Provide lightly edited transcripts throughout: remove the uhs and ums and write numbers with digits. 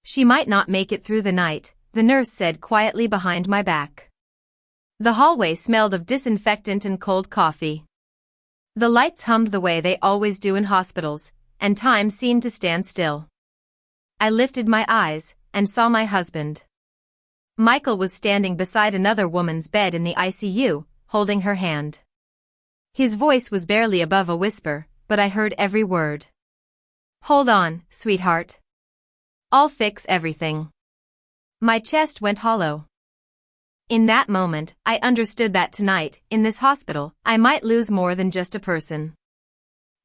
She might not make it through the night, the nurse said quietly behind my back. The hallway smelled of disinfectant and cold coffee. The lights hummed the way they always do in hospitals, and time seemed to stand still. I lifted my eyes and saw my husband. Michael was standing beside another woman's bed in the ICU, holding her hand. His voice was barely above a whisper, but I heard every word. "Hold on, sweetheart. I'll fix everything." My chest went hollow. In that moment, I understood that tonight, in this hospital, I might lose more than just a person.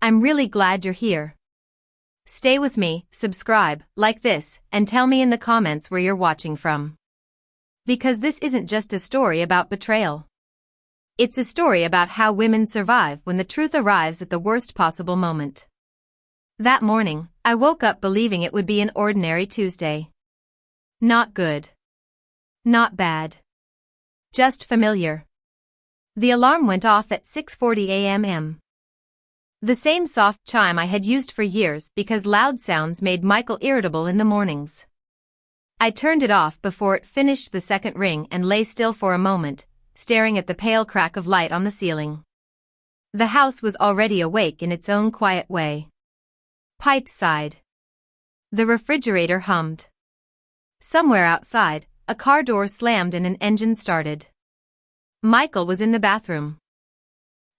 I'm really glad you're here. Stay with me, subscribe, like this, and tell me in the comments where you're watching from. Because this isn't just a story about betrayal. It's a story about how women survive when the truth arrives at the worst possible moment. That morning, I woke up believing it would be an ordinary Tuesday. Not good. Not bad. Just familiar. The alarm went off at 6:40 a.m. The same soft chime I had used for years because loud sounds made Michael irritable in the mornings. I turned it off before it finished the second ring and lay still for a moment, staring at the pale crack of light on the ceiling. The house was already awake in its own quiet way. Pipes sighed. The refrigerator hummed. Somewhere outside, a car door slammed and an engine started. Michael was in the bathroom.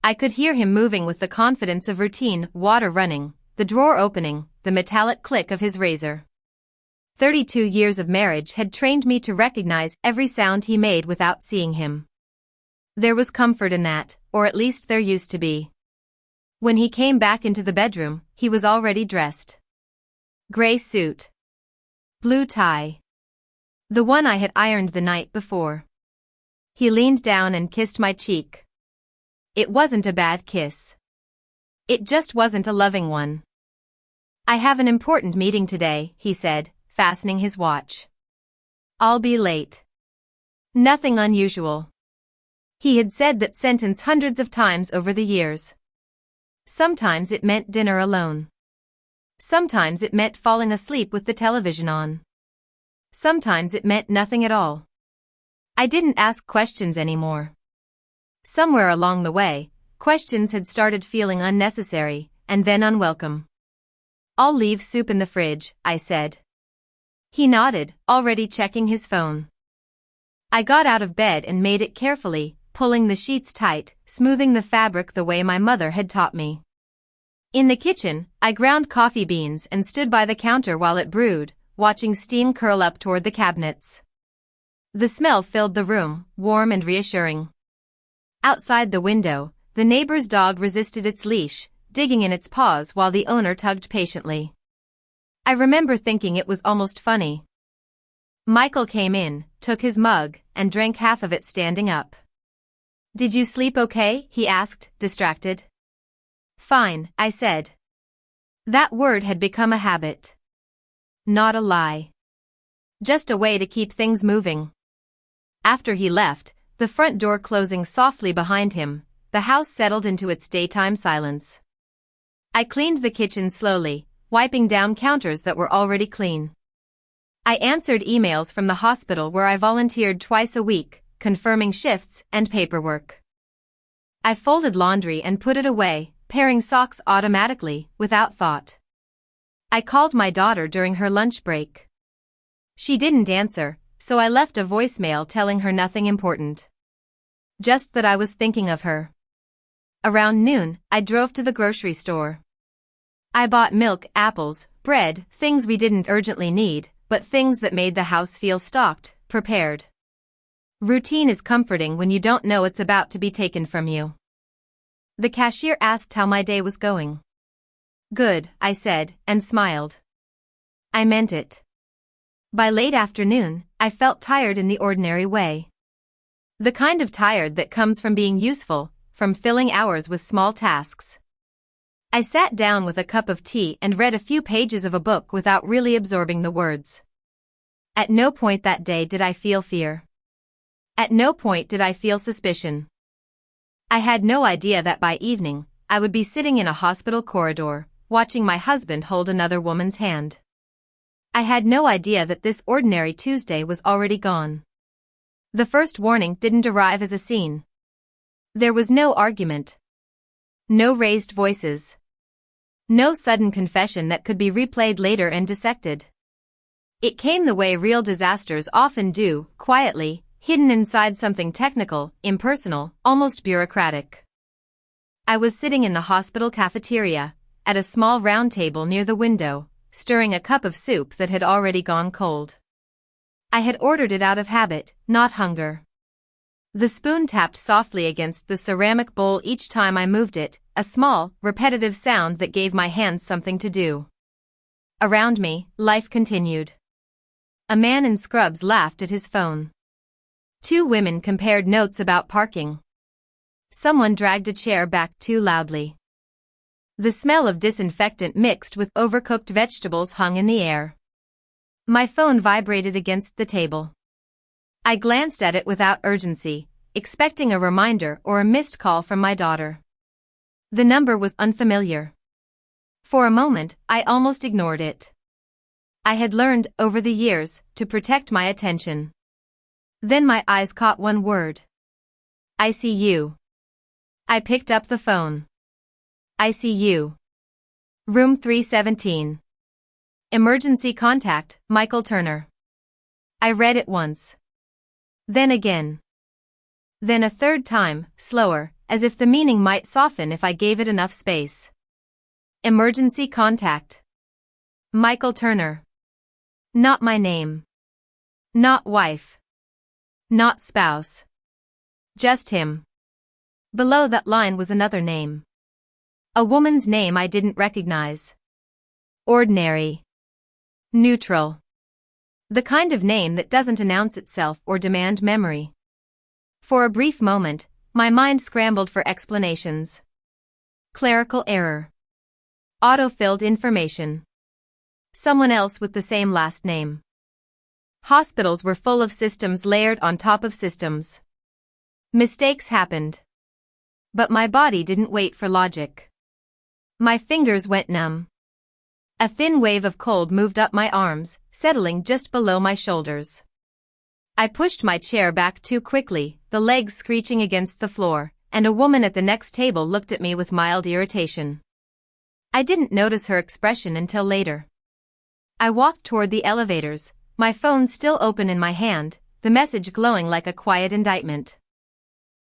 I could hear him moving with the confidence of routine, water running, the drawer opening, the metallic click of his razor. 32 years of marriage had trained me to recognize every sound he made without seeing him. There was comfort in that, or at least there used to be. When he came back into the bedroom, he was already dressed. Gray suit. Blue tie. The one I had ironed the night before. He leaned down and kissed my cheek. It wasn't a bad kiss. It just wasn't a loving one. "I have an important meeting today," he said, fastening his watch. "I'll be late." Nothing unusual. He had said that sentence hundreds of times over the years. Sometimes it meant dinner alone. Sometimes it meant falling asleep with the television on. Sometimes it meant nothing at all. I didn't ask questions anymore. Somewhere along the way, questions had started feeling unnecessary, and then unwelcome. "I'll leave soup in the fridge," I said. He nodded, already checking his phone. I got out of bed and made it carefully, pulling the sheets tight, smoothing the fabric the way my mother had taught me. In the kitchen, I ground coffee beans and stood by the counter while it brewed, watching steam curl up toward the cabinets. The smell filled the room, warm and reassuring. Outside the window, the neighbor's dog resisted its leash, digging in its paws while the owner tugged patiently. I remember thinking it was almost funny. Michael came in, took his mug, and drank half of it standing up. "Did you sleep okay?" he asked, distracted. "Fine," I said. That word had become a habit. Not a lie. Just a way to keep things moving. After he left, the front door closing softly behind him, the house settled into its daytime silence. I cleaned the kitchen slowly, wiping down counters that were already clean. I answered emails from the hospital where I volunteered twice a week, confirming shifts and paperwork. I folded laundry and put it away, pairing socks automatically, without thought. I called my daughter during her lunch break. She didn't answer, so I left a voicemail telling her nothing important. Just that I was thinking of her. Around noon, I drove to the grocery store. I bought milk, apples, bread, things we didn't urgently need, but things that made the house feel stocked, prepared. Routine is comforting when you don't know it's about to be taken from you. The cashier asked how my day was going. "Good," I said, and smiled. I meant it. By late afternoon, I felt tired in the ordinary way. The kind of tired that comes from being useful, from filling hours with small tasks. I sat down with a cup of tea and read a few pages of a book without really absorbing the words. At no point that day did I feel fear. At no point did I feel suspicion. I had no idea that by evening, I would be sitting in a hospital corridor, watching my husband hold another woman's hand. I had no idea that this ordinary Tuesday was already gone. The first warning didn't arrive as a scene. There was no argument. No raised voices. No sudden confession that could be replayed later and dissected. It came the way real disasters often do, quietly, hidden inside something technical, impersonal, almost bureaucratic. I was sitting in the hospital cafeteria, at a small round table near the window, stirring a cup of soup that had already gone cold. I had ordered it out of habit, not hunger. The spoon tapped softly against the ceramic bowl each time I moved it, a small, repetitive sound that gave my hands something to do. Around me, life continued. A man in scrubs laughed at his phone. Two women compared notes about parking. Someone dragged a chair back too loudly. The smell of disinfectant mixed with overcooked vegetables hung in the air. My phone vibrated against the table. I glanced at it without urgency, expecting a reminder or a missed call from my daughter. The number was unfamiliar. For a moment, I almost ignored it. I had learned, over the years, to protect my attention. Then my eyes caught one word. ICU. I picked up the phone. ICU. Room 317. Emergency contact, Michael Turner. I read it once. Then again. Then a third time, slower, as if the meaning might soften if I gave it enough space. Emergency contact. Michael Turner. Not my name. Not wife. Not spouse. Just him. Below that line was another name. A woman's name I didn't recognize. Ordinary. Neutral. The kind of name that doesn't announce itself or demand memory. For a brief moment, my mind scrambled for explanations. Clerical error. Auto-filled information. Someone else with the same last name. Hospitals were full of systems layered on top of systems. Mistakes happened. But my body didn't wait for logic. My fingers went numb. A thin wave of cold moved up my arms, settling just below my shoulders. I pushed my chair back too quickly, the legs screeching against the floor, and a woman at the next table looked at me with mild irritation. I didn't notice her expression until later. I walked toward the elevators, my phone still open in my hand, the message glowing like a quiet indictment.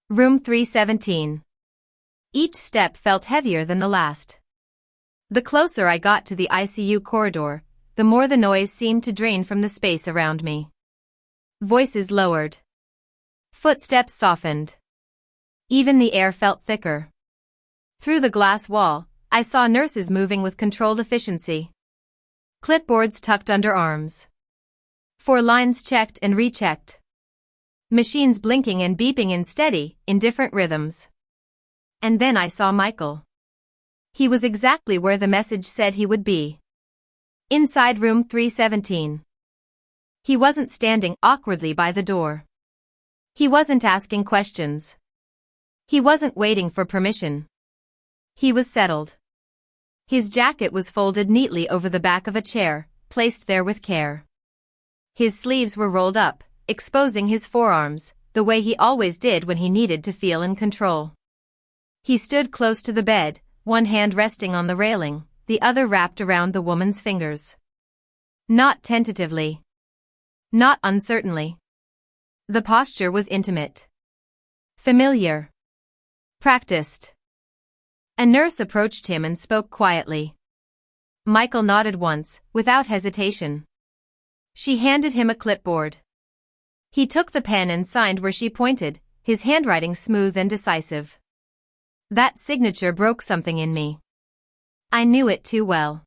Room 317. Each step felt heavier than the last. The closer I got to the ICU corridor, the more the noise seemed to drain from the space around me. Voices lowered. Footsteps softened. Even the air felt thicker. Through the glass wall, I saw nurses moving with controlled efficiency. Clipboards tucked under arms. 4 lines checked and rechecked. Machines blinking and beeping in steady, indifferent rhythms. And then I saw Michael. He was exactly where the message said he would be. Inside room 317. He wasn't standing awkwardly by the door. He wasn't asking questions. He wasn't waiting for permission. He was settled. His jacket was folded neatly over the back of a chair, placed there with care. His sleeves were rolled up, exposing his forearms, the way he always did when he needed to feel in control. He stood close to the bed, one hand resting on the railing, the other wrapped around the woman's fingers. Not tentatively. Not uncertainly. The posture was intimate. Familiar. Practiced. A nurse approached him and spoke quietly. Michael nodded once, without hesitation. She handed him a clipboard. He took the pen and signed where she pointed, his handwriting smooth and decisive. That signature broke something in me. I knew it too well.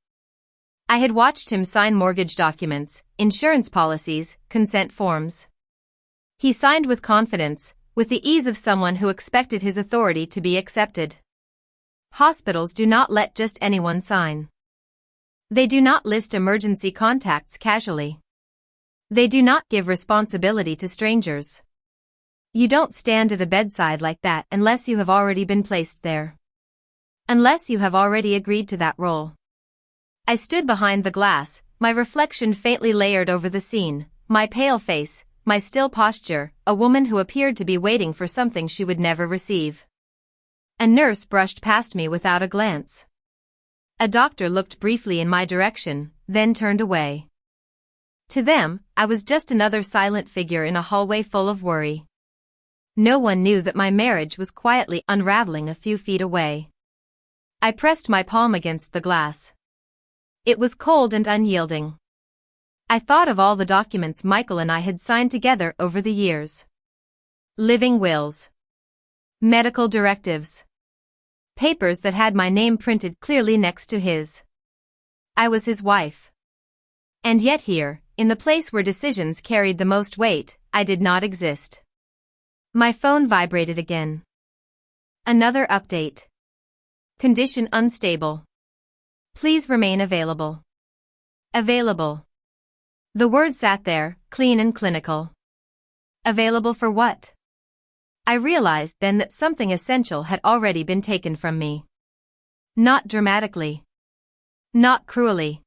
I had watched him sign mortgage documents, insurance policies, consent forms. He signed with confidence, with the ease of someone who expected his authority to be accepted. Hospitals do not let just anyone sign. They do not list emergency contacts casually. They do not give responsibility to strangers. You don't stand at a bedside like that unless you have already been placed there. Unless you have already agreed to that role. I stood behind the glass, my reflection faintly layered over the scene, my pale face, my still posture, a woman who appeared to be waiting for something she would never receive. A nurse brushed past me without a glance. A doctor looked briefly in my direction, then turned away. To them, I was just another silent figure in a hallway full of worry. No one knew that my marriage was quietly unraveling a few feet away. I pressed my palm against the glass. It was cold and unyielding. I thought of all the documents Michael and I had signed together over the years. Living wills. Medical directives. Papers that had my name printed clearly next to his. I was his wife. And yet here, in the place where decisions carried the most weight, I did not exist. My phone vibrated again. Another update. Condition unstable. Please remain available. Available. The word sat there, clean and clinical. Available for what? I realized then that something essential had already been taken from me. Not dramatically. Not cruelly.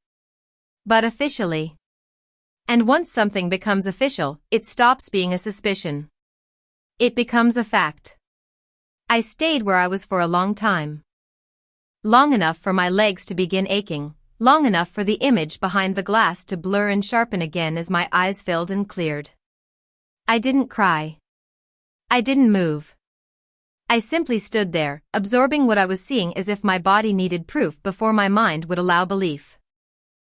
But officially. And once something becomes official, it stops being a suspicion. It becomes a fact. I stayed where I was for a long time. Long enough for my legs to begin aching, long enough for the image behind the glass to blur and sharpen again as my eyes filled and cleared. I didn't cry. I didn't move. I simply stood there, absorbing what I was seeing as if my body needed proof before my mind would allow belief.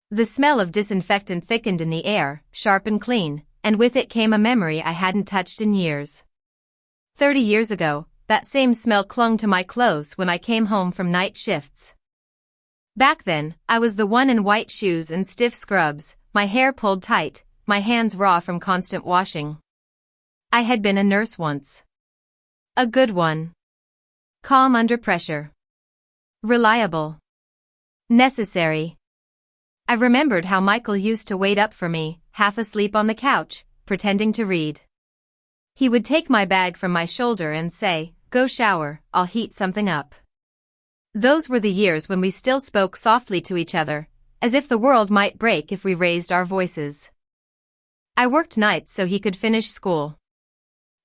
The smell of disinfectant thickened in the air, sharp and clean, and with it came a memory I hadn't touched in years. 30 years ago, that same smell clung to my clothes when I came home from night shifts. Back then, I was the one in white shoes and stiff scrubs, my hair pulled tight, my hands raw from constant washing. I had been a nurse once. A good one. Calm under pressure. Reliable. Necessary. I remembered how Michael used to wait up for me, half asleep on the couch, pretending to read. He would take my bag from my shoulder and say, "Go shower, I'll heat something up." Those were the years when we still spoke softly to each other, as if the world might break if we raised our voices. I worked nights so he could finish school.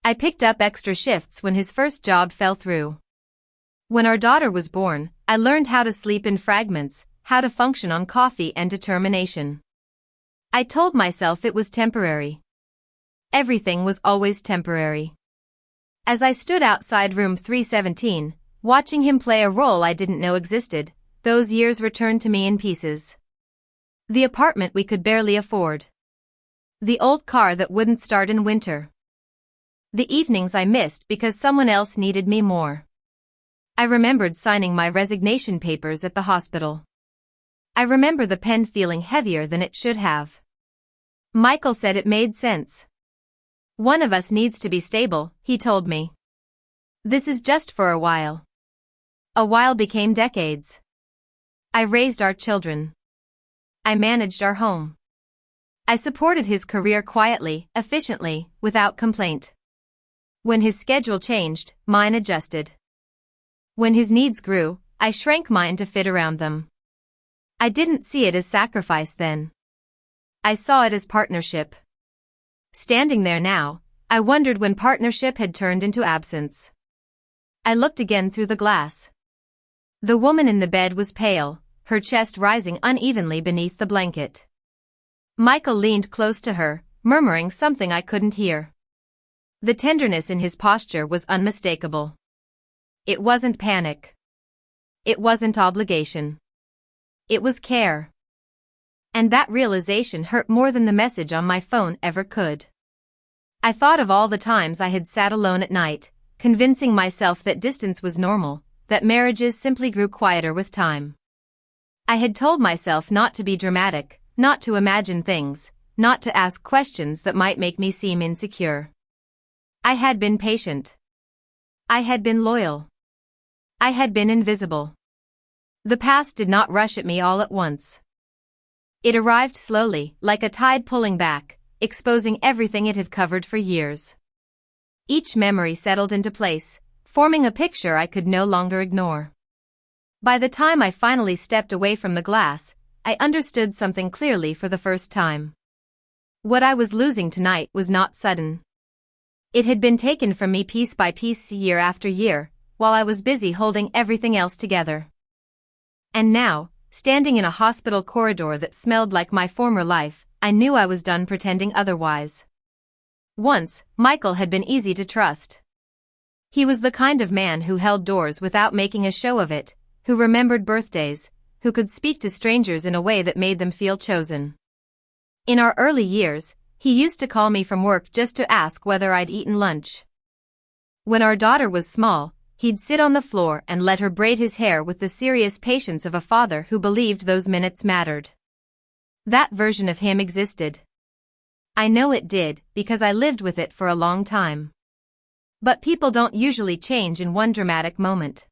I picked up extra shifts when his first job fell through. When our daughter was born, I learned how to sleep in fragments, how to function on coffee and determination. I told myself it was temporary. Everything was always temporary. As I stood outside room 317, watching him play a role I didn't know existed, those years returned to me in pieces. The apartment we could barely afford. The old car that wouldn't start in winter. The evenings I missed because someone else needed me more. I remembered signing my resignation papers at the hospital. I remember the pen feeling heavier than it should have. Michael said it made sense. One of us needs to be stable, he told me. This is just for a while. A while became decades. I raised our children. I managed our home. I supported his career quietly, efficiently, without complaint. When his schedule changed, mine adjusted. When his needs grew, I shrank mine to fit around them. I didn't see it as sacrifice then. I saw it as partnership. Standing there now, I wondered when partnership had turned into absence. I looked again through the glass. The woman in the bed was pale, her chest rising unevenly beneath the blanket. Michael leaned close to her, murmuring something I couldn't hear. The tenderness in his posture was unmistakable. It wasn't panic. It wasn't obligation. It was care. And that realization hurt more than the message on my phone ever could. I thought of all the times I had sat alone at night, convincing myself that distance was normal, that marriages simply grew quieter with time. I had told myself not to be dramatic, not to imagine things, not to ask questions that might make me seem insecure. I had been patient. I had been loyal. I had been invisible. The past did not rush at me all at once. It arrived slowly, like a tide pulling back, exposing everything it had covered for years. Each memory settled into place, forming a picture I could no longer ignore. By the time I finally stepped away from the glass, I understood something clearly for the first time. What I was losing tonight was not sudden. It had been taken from me piece by piece year after year, while I was busy holding everything else together. And now, standing in a hospital corridor that smelled like my former life, I knew I was done pretending otherwise. Once, Michael had been easy to trust. He was the kind of man who held doors without making a show of it, who remembered birthdays, who could speak to strangers in a way that made them feel chosen. In our early years, he used to call me from work just to ask whether I'd eaten lunch. When our daughter was small, he'd sit on the floor and let her braid his hair with the serious patience of a father who believed those minutes mattered. That version of him existed. I know it did, because I lived with it for a long time. But people don't usually change in one dramatic moment.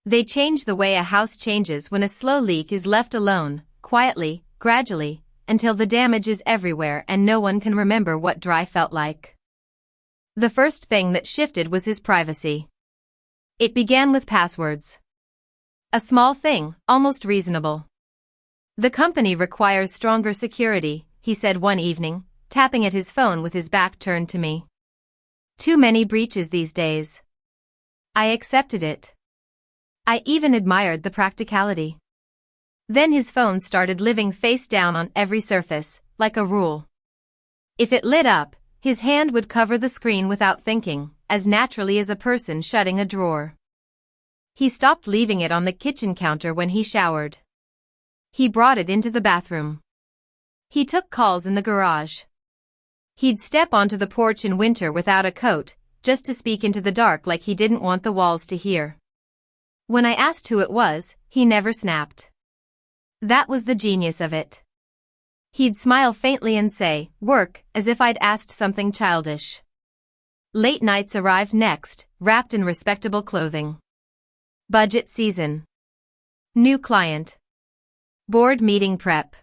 They change the way a house changes when a slow leak is left alone, quietly, gradually, until the damage is everywhere and no one can remember what dry felt like. The first thing that shifted was his privacy. It began with passwords. A small thing, almost reasonable. "The company requires stronger security," he said one evening, tapping at his phone with his back turned to me. "Too many breaches these days." I accepted it. I even admired the practicality. Then his phone started living face down on every surface, like a rule. If it lit up, his hand would cover the screen without thinking, as naturally as a person shutting a drawer. He stopped leaving it on the kitchen counter when he showered. He brought it into the bathroom. He took calls in the garage. He'd step onto the porch in winter without a coat, just to speak into the dark like he didn't want the walls to hear. When I asked who it was, he never snapped. That was the genius of it. He'd smile faintly and say, "Work," as if I'd asked something childish. Late nights arrived next, wrapped in respectable clothing. Budget season. New client. Board meeting prep.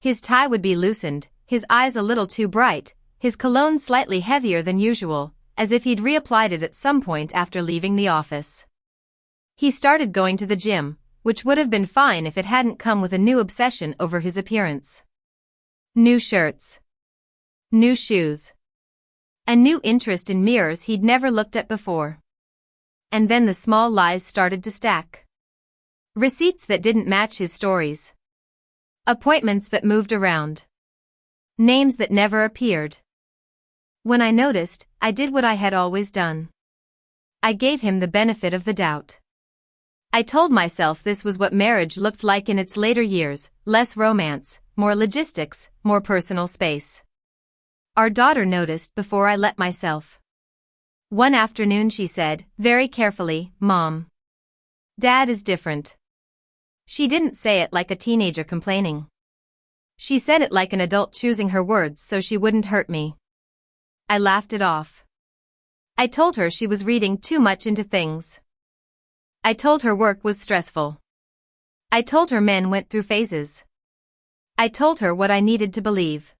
His tie would be loosened, his eyes a little too bright, his cologne slightly heavier than usual, as if he'd reapplied it at some point after leaving the office. He started going to the gym, which would have been fine if it hadn't come with a new obsession over his appearance. New shirts. New shoes. A new interest in mirrors he'd never looked at before. And then the small lies started to stack. Receipts that didn't match his stories. Appointments that moved around. Names that never appeared. When I noticed, I did what I had always done. I gave him the benefit of the doubt. I told myself this was what marriage looked like in its later years, less romance, more logistics, more personal space. Our daughter noticed before I let myself. One afternoon she said, very carefully, "Mom. Dad is different." She didn't say it like a teenager complaining. She said it like an adult choosing her words so she wouldn't hurt me. I laughed it off. I told her she was reading too much into things. I told her work was stressful. I told her men went through phases. I told her what I needed to believe.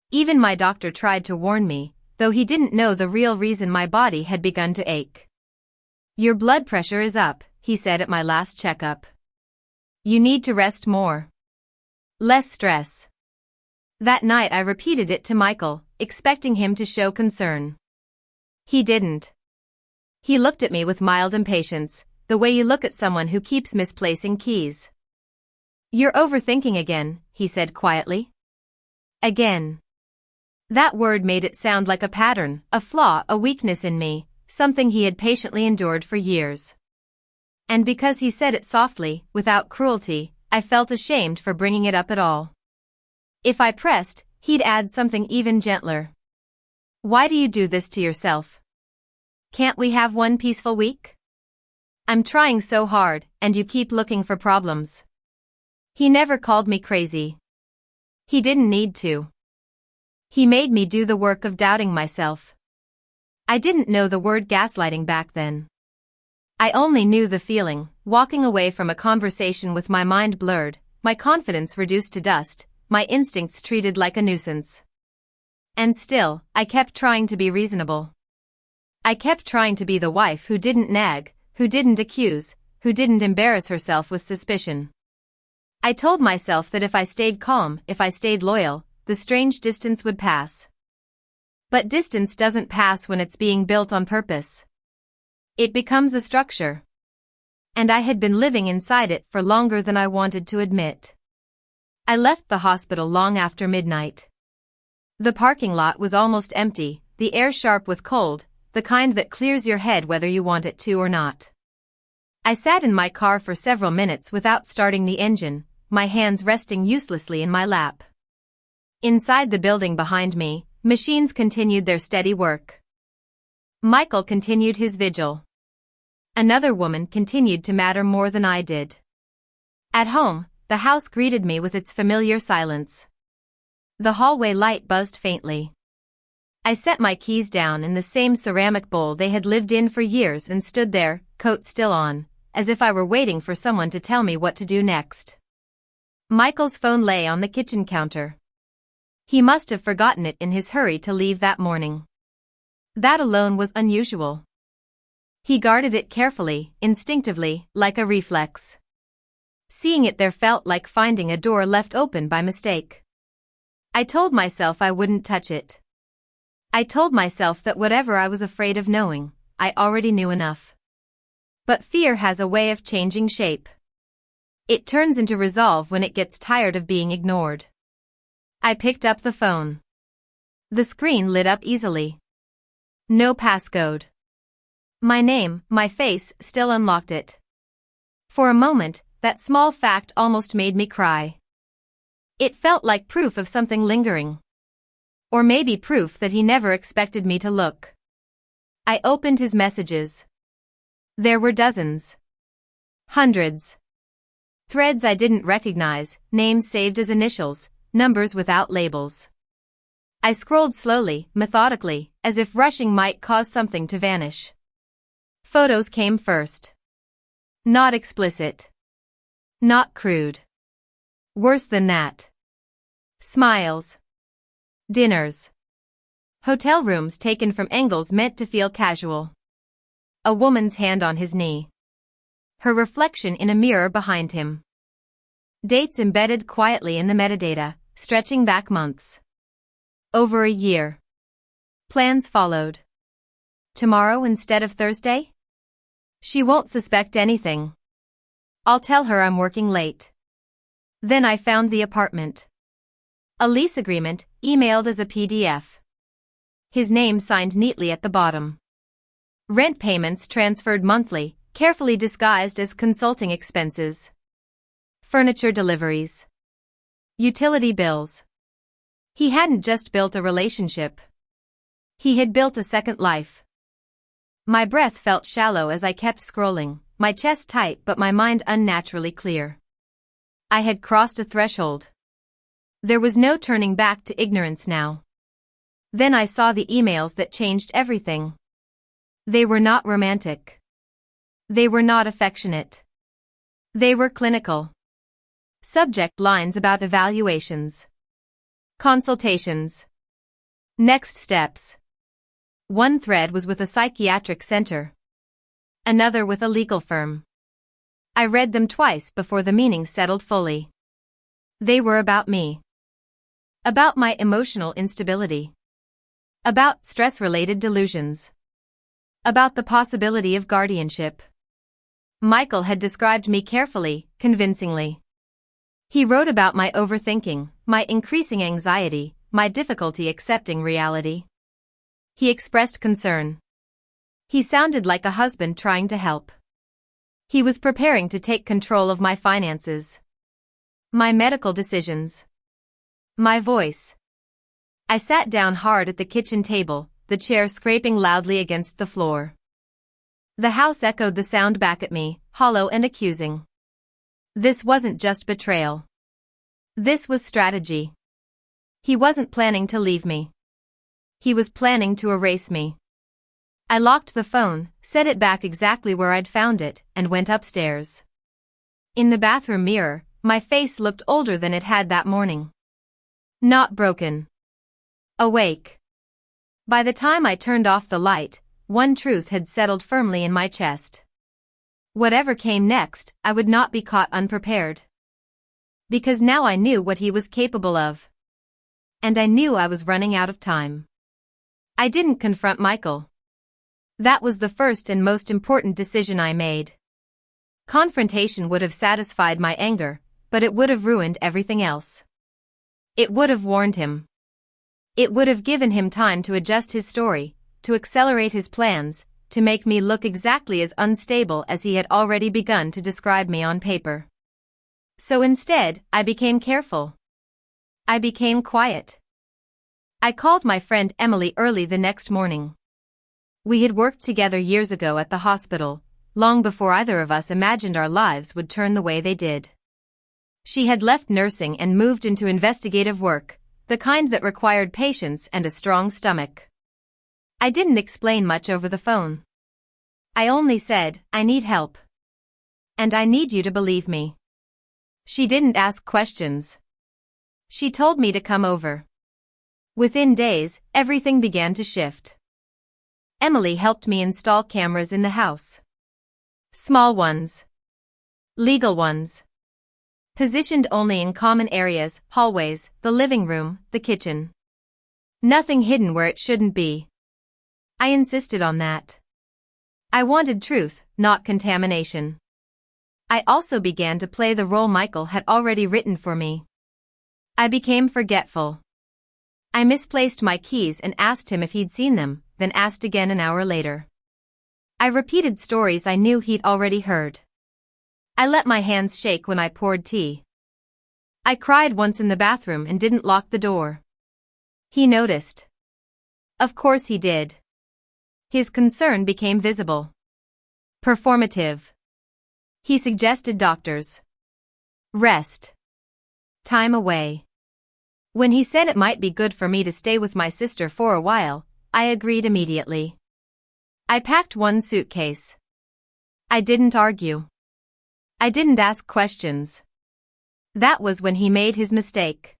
Even my doctor tried to warn me, though he didn't know the real reason my body had begun to ache. "Your blood pressure is up," he said at my last checkup. "You need to rest more. Less stress." That night I repeated it to Michael, expecting him to show concern. He didn't. He looked at me with mild impatience, the way you look at someone who keeps misplacing keys. "You're overthinking again," he said quietly. Again. That word made it sound like a pattern, a flaw, a weakness in me, something he had patiently endured for years. And because he said it softly, without cruelty, I felt ashamed for bringing it up at all. If I pressed, he'd add something even gentler. "Why do you do this to yourself? Can't we have one peaceful week? I'm trying so hard, and you keep looking for problems." He never called me crazy. He didn't need to. He made me do the work of doubting myself. I didn't know the word gaslighting back then. I only knew the feeling, walking away from a conversation with my mind blurred, my confidence reduced to dust, my instincts treated like a nuisance. And still, I kept trying to be reasonable. I kept trying to be the wife who didn't nag, who didn't accuse, who didn't embarrass herself with suspicion. I told myself that if I stayed calm, if I stayed loyal, the strange distance would pass. But distance doesn't pass when it's being built on purpose. It becomes a structure. And I had been living inside it for longer than I wanted to admit. I left the hospital long after midnight. The parking lot was almost empty, the air sharp with cold, the kind that clears your head whether you want it to or not. I sat in my car for several minutes without starting the engine, my hands resting uselessly in my lap. Inside the building behind me, machines continued their steady work. Michael continued his vigil. Another woman continued to matter more than I did. At home, the house greeted me with its familiar silence. The hallway light buzzed faintly. I set my keys down in the same ceramic bowl they had lived in for years and stood there, coat still on, as if I were waiting for someone to tell me what to do next. Michael's phone lay on the kitchen counter. He must have forgotten it in his hurry to leave that morning. That alone was unusual. He guarded it carefully, instinctively, like a reflex. Seeing it there felt like finding a door left open by mistake. I told myself I wouldn't touch it. I told myself that whatever I was afraid of knowing, I already knew enough. But fear has a way of changing shape. It turns into resolve when it gets tired of being ignored. I picked up the phone. The screen lit up easily. No passcode. My name, my face, still unlocked it. For a moment, that small fact almost made me cry. It felt like proof of something lingering. Or maybe proof that he never expected me to look. I opened his messages. There were dozens. Hundreds. Threads I didn't recognize, names saved as initials, numbers without labels. I scrolled slowly, methodically, as if rushing might cause something to vanish. Photos came first. Not explicit. Not crude. Worse than that. Smiles. Dinners. Hotel rooms taken from angles meant to feel casual. A woman's hand on his knee. Her reflection in a mirror behind him. Dates embedded quietly in the metadata, stretching back months. Over a year. Plans followed. Tomorrow instead of Thursday? She won't suspect anything. I'll tell her I'm working late. Then I found the apartment. A lease agreement, emailed as a PDF. His name signed neatly at the bottom. Rent payments transferred monthly, carefully disguised as consulting expenses. Furniture deliveries. Utility bills. He hadn't just built a relationship. He had built a second life. My breath felt shallow as I kept scrolling, my chest tight but my mind unnaturally clear. I had crossed a threshold. There was no turning back to ignorance now. Then I saw the emails that changed everything. They were not romantic. They were not affectionate. They were clinical. Subject lines about evaluations. Consultations. Next steps. One thread was with a psychiatric center. Another with a legal firm. I read them twice before the meaning settled fully. They were about me. About my emotional instability. About stress-related delusions. About the possibility of guardianship. Michael had described me carefully, convincingly. He wrote about my overthinking, my increasing anxiety, my difficulty accepting reality. He expressed concern. He sounded like a husband trying to help. He was preparing to take control of my finances. My medical decisions. My voice. I sat down hard at the kitchen table, the chair scraping loudly against the floor. The house echoed the sound back at me, hollow and accusing. This wasn't just betrayal. This was strategy. He wasn't planning to leave me. He was planning to erase me. I locked the phone, set it back exactly where I'd found it, and went upstairs. In the bathroom mirror, my face looked older than it had that morning. Not broken. Awake. By the time I turned off the light, one truth had settled firmly in my chest. Whatever came next, I would not be caught unprepared. Because now I knew what he was capable of. And I knew I was running out of time. I didn't confront Michael. That was the first and most important decision I made. Confrontation would have satisfied my anger, but it would have ruined everything else. It would have warned him. It would have given him time to adjust his story, to accelerate his plans, to make me look exactly as unstable as he had already begun to describe me on paper. So instead, I became careful. I became quiet. I called my friend Emily early the next morning. We had worked together years ago at the hospital, long before either of us imagined our lives would turn the way they did. She had left nursing and moved into investigative work, the kind that required patience and a strong stomach. I didn't explain much over the phone. I only said, I need help. And I need you to believe me. She didn't ask questions. She told me to come over. Within days, everything began to shift. Emily helped me install cameras in the house. Small ones. Legal ones. Positioned only in common areas, hallways, the living room, the kitchen. Nothing hidden where it shouldn't be. I insisted on that. I wanted truth, not contamination. I also began to play the role Michael had already written for me. I became forgetful. I misplaced my keys and asked him if he'd seen them, then asked again an hour later. I repeated stories I knew he'd already heard. I let my hands shake when I poured tea. I cried once in the bathroom and didn't lock the door. He noticed. Of course he did. His concern became visible. Performative. He suggested doctors. Rest. Time away. When he said it might be good for me to stay with my sister for a while, I agreed immediately. I packed one suitcase. I didn't argue. I didn't ask questions. That was when he made his mistake.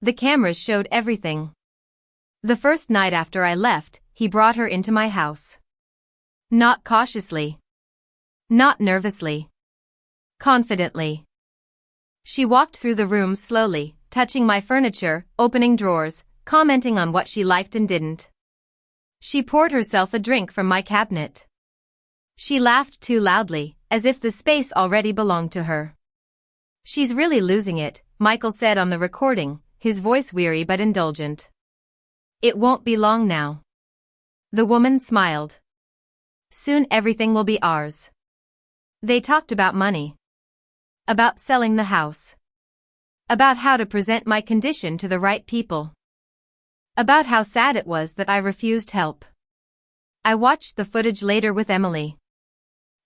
The cameras showed everything. The first night after I left, he brought her into my house. Not cautiously. Not nervously. Confidently. She walked through the room slowly, touching my furniture, opening drawers, commenting on what she liked and didn't. She poured herself a drink from my cabinet. She laughed too loudly, as if the space already belonged to her. She's really losing it, Michael said on the recording, his voice weary but indulgent. It won't be long now. The woman smiled. Soon everything will be ours. They talked about money. About selling the house. About how to present my condition to the right people. About how sad it was that I refused help. I watched the footage later with Emily.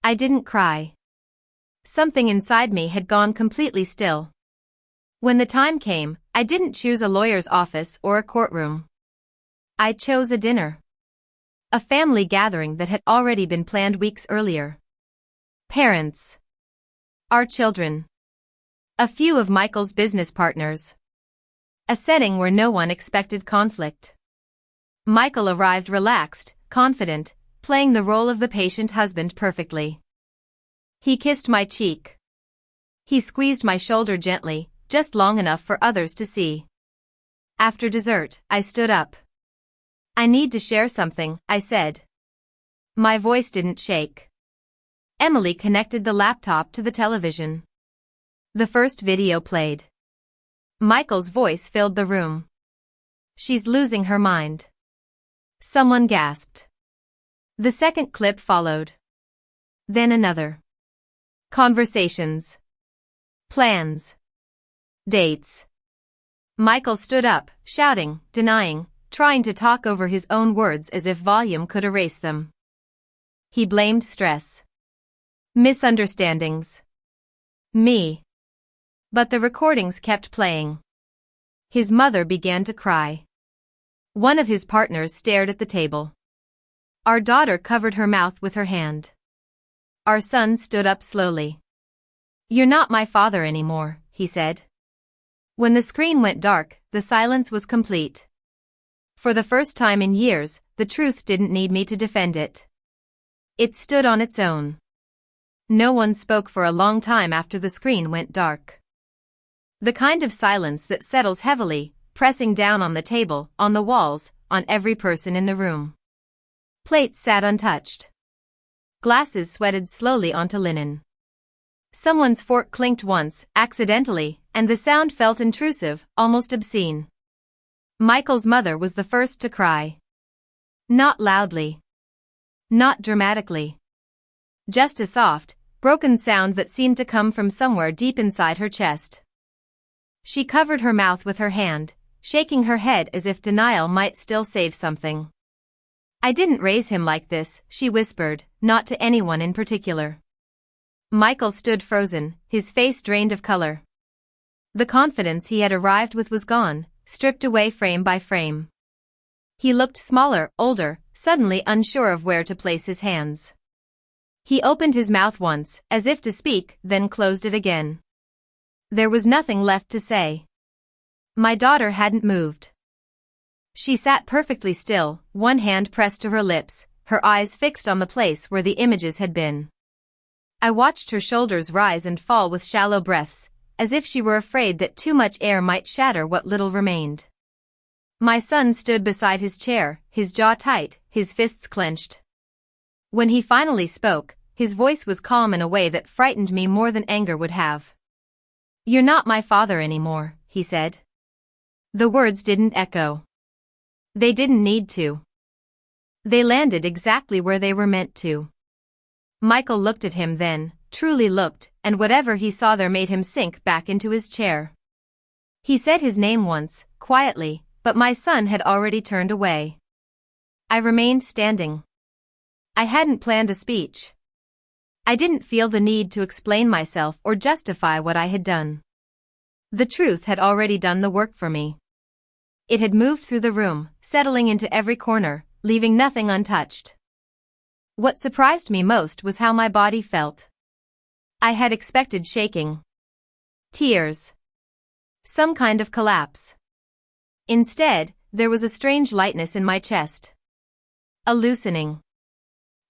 I didn't cry. Something inside me had gone completely still. When the time came, I didn't choose a lawyer's office or a courtroom. I chose a dinner. A family gathering that had already been planned weeks earlier. Parents. Our children. A few of Michael's business partners. A setting where no one expected conflict. Michael arrived relaxed, confident, playing the role of the patient husband perfectly. He kissed my cheek. He squeezed my shoulder gently, just long enough for others to see. After dessert, I stood up. I need to share something, I said. My voice didn't shake. Emily connected the laptop to the television. The first video played. Michael's voice filled the room. She's losing her mind. Someone gasped. The second clip followed. Then another. Conversations. Plans. Dates. Michael stood up, shouting, denying, trying to talk over his own words as if volume could erase them. He blamed stress. Misunderstandings. Me. But the recordings kept playing. His mother began to cry. One of his partners stared at the table. Our daughter covered her mouth with her hand. Our son stood up slowly. You're not my father anymore, he said. When the screen went dark, the silence was complete. For the first time in years, the truth didn't need me to defend it. It stood on its own. No one spoke for a long time after the screen went dark. The kind of silence that settles heavily, pressing down on the table, on the walls, on every person in the room. Plates sat untouched. Glasses sweated slowly onto linen. Someone's fork clinked once, accidentally, and the sound felt intrusive, almost obscene. Michael's mother was the first to cry. Not loudly. Not dramatically. Just a soft, broken sound that seemed to come from somewhere deep inside her chest. She covered her mouth with her hand, shaking her head as if denial might still save something. I didn't raise him like this, she whispered, not to anyone in particular. Michael stood frozen, his face drained of color. The confidence he had arrived with was gone, stripped away frame by frame. He looked smaller, older, suddenly unsure of where to place his hands. He opened his mouth once, as if to speak, then closed it again. There was nothing left to say. My daughter hadn't moved. She sat perfectly still, one hand pressed to her lips, her eyes fixed on the place where the images had been. I watched her shoulders rise and fall with shallow breaths, as if she were afraid that too much air might shatter what little remained. My son stood beside his chair, his jaw tight, his fists clenched. When he finally spoke, his voice was calm in a way that frightened me more than anger would have. "You're not my father anymore," he said. The words didn't echo. They didn't need to. They landed exactly where they were meant to. Michael looked at him then, truly looked, and whatever he saw there made him sink back into his chair. He said his name once, quietly, but my son had already turned away. I remained standing. I hadn't planned a speech. I didn't feel the need to explain myself or justify what I had done. The truth had already done the work for me. It had moved through the room, settling into every corner, leaving nothing untouched. What surprised me most was how my body felt. I had expected shaking. Tears. Some kind of collapse. Instead, there was a strange lightness in my chest. A loosening.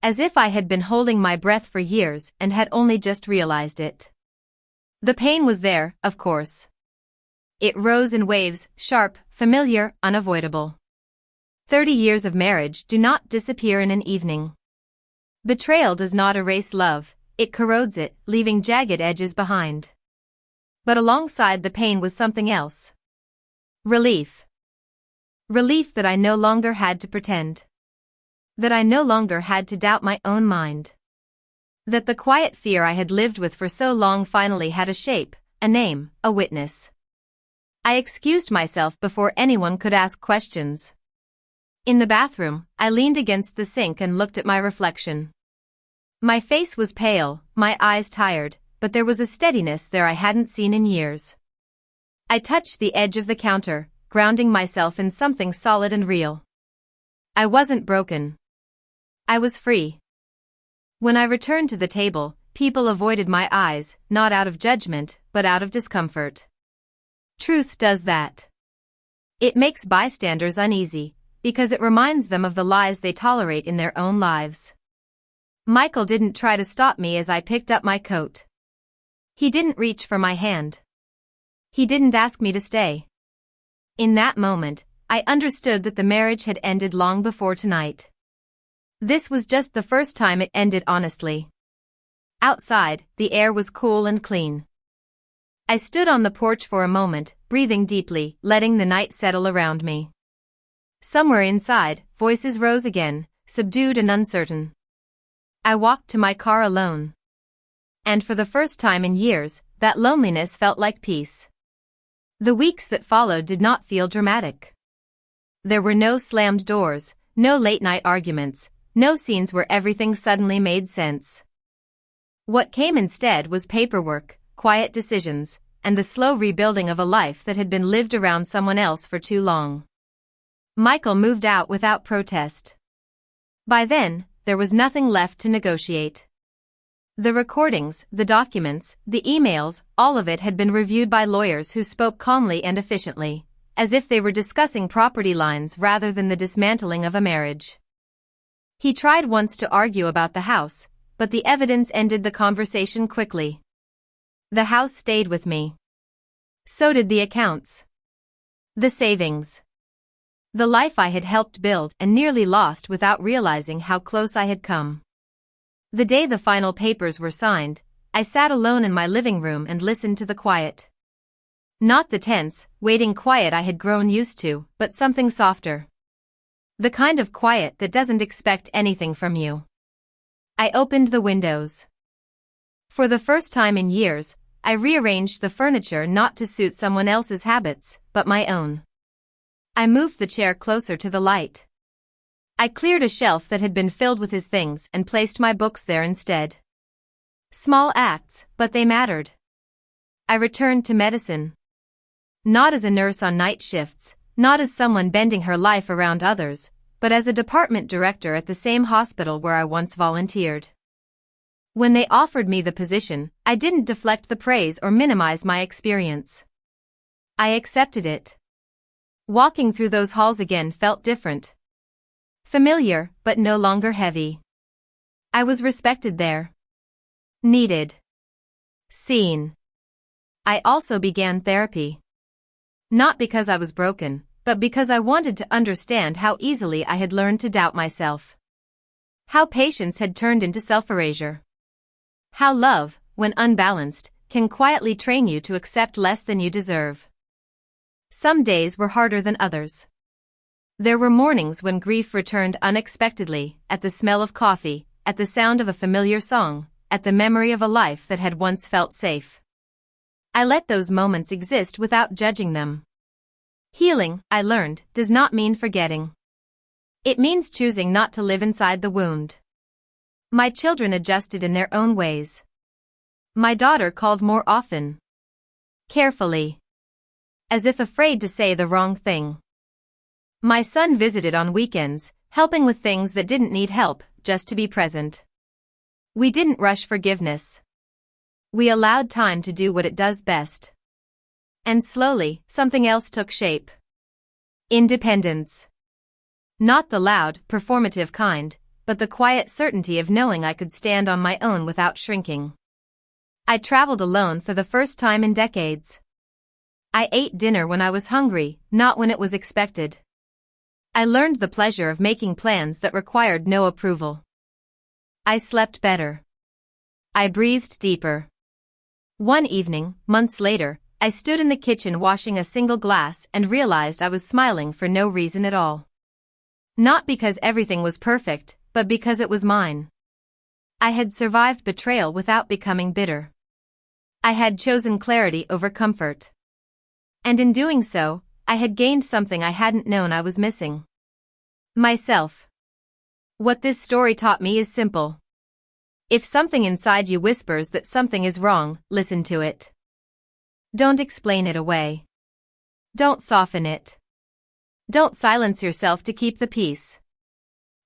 As if I had been holding my breath for years and had only just realized it. The pain was there, of course. It rose in waves, sharp, familiar, unavoidable. 30 years of marriage do not disappear in an evening. Betrayal does not erase love, it corrodes it, leaving jagged edges behind. But alongside the pain was something else. Relief. Relief that I no longer had to pretend. That I no longer had to doubt my own mind. That the quiet fear I had lived with for so long finally had a shape, a name, a witness. I excused myself before anyone could ask questions. In the bathroom, I leaned against the sink and looked at my reflection. My face was pale, my eyes tired, but there was a steadiness there I hadn't seen in years. I touched the edge of the counter, grounding myself in something solid and real. I wasn't broken. I was free. When I returned to the table, people avoided my eyes, not out of judgment, but out of discomfort. Truth does that. It makes bystanders uneasy, because it reminds them of the lies they tolerate in their own lives. Michael didn't try to stop me as I picked up my coat. He didn't reach for my hand. He didn't ask me to stay. In that moment, I understood that the marriage had ended long before tonight. This was just the first time it ended honestly. Outside, the air was cool and clean. I stood on the porch for a moment, breathing deeply, letting the night settle around me. Somewhere inside, voices rose again, subdued and uncertain. I walked to my car alone. And for the first time in years, that loneliness felt like peace. The weeks that followed did not feel dramatic. There were no slammed doors, no late-night arguments, no scenes where everything suddenly made sense. What came instead was paperwork, quiet decisions, and the slow rebuilding of a life that had been lived around someone else for too long. Michael moved out without protest. By then, there was nothing left to negotiate. The recordings, the documents, the emails, all of it had been reviewed by lawyers who spoke calmly and efficiently, as if they were discussing property lines rather than the dismantling of a marriage. He tried once to argue about the house, but the evidence ended the conversation quickly. The house stayed with me. So did the accounts. The savings. The life I had helped build and nearly lost without realizing how close I had come. The day the final papers were signed, I sat alone in my living room and listened to the quiet. Not the tense, waiting quiet I had grown used to, but something softer. The kind of quiet that doesn't expect anything from you. I opened the windows. For the first time in years, I rearranged the furniture not to suit someone else's habits, but my own. I moved the chair closer to the light. I cleared a shelf that had been filled with his things and placed my books there instead. Small acts, but they mattered. I returned to medicine. Not as a nurse on night shifts, not as someone bending her life around others, but as a department director at the same hospital where I once volunteered. When they offered me the position, I didn't deflect the praise or minimize my experience. I accepted it. Walking through those halls again felt different. Familiar, but no longer heavy. I was respected there. Needed. Seen. I also began therapy. Not because I was broken, but because I wanted to understand how easily I had learned to doubt myself. How patience had turned into self-erasure. How love, when unbalanced, can quietly train you to accept less than you deserve. Some days were harder than others. There were mornings when grief returned unexpectedly, at the smell of coffee, at the sound of a familiar song, at the memory of a life that had once felt safe. I let those moments exist without judging them. Healing, I learned, does not mean forgetting. It means choosing not to live inside the wound. My children adjusted in their own ways. My daughter called more often. Carefully. As if afraid to say the wrong thing. My son visited on weekends, helping with things that didn't need help, just to be present. We didn't rush forgiveness. We allowed time to do what it does best. And slowly, something else took shape. Independence. Not the loud, performative kind, but the quiet certainty of knowing I could stand on my own without shrinking. I traveled alone for the first time in decades. I ate dinner when I was hungry, not when it was expected. I learned the pleasure of making plans that required no approval. I slept better. I breathed deeper. One evening, months later, I stood in the kitchen washing a single glass and realized I was smiling for no reason at all. Not because everything was perfect, but because it was mine. I had survived betrayal without becoming bitter. I had chosen clarity over comfort. And in doing so, I had gained something I hadn't known I was missing. Myself. What this story taught me is simple. If something inside you whispers that something is wrong, listen to it. Don't explain it away. Don't soften it. Don't silence yourself to keep the peace.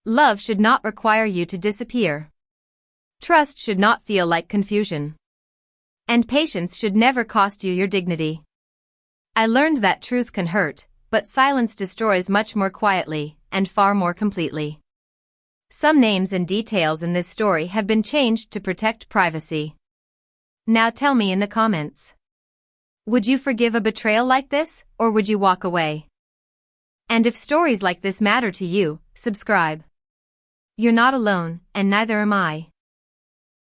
Love should not require you to disappear. Trust should not feel like confusion. And patience should never cost you your dignity. I learned that truth can hurt, but silence destroys much more quietly, and far more completely. Some names and details in this story have been changed to protect privacy. Now tell me in the comments. Would you forgive a betrayal like this, or would you walk away? And if stories like this matter to you, subscribe. You're not alone, and neither am I.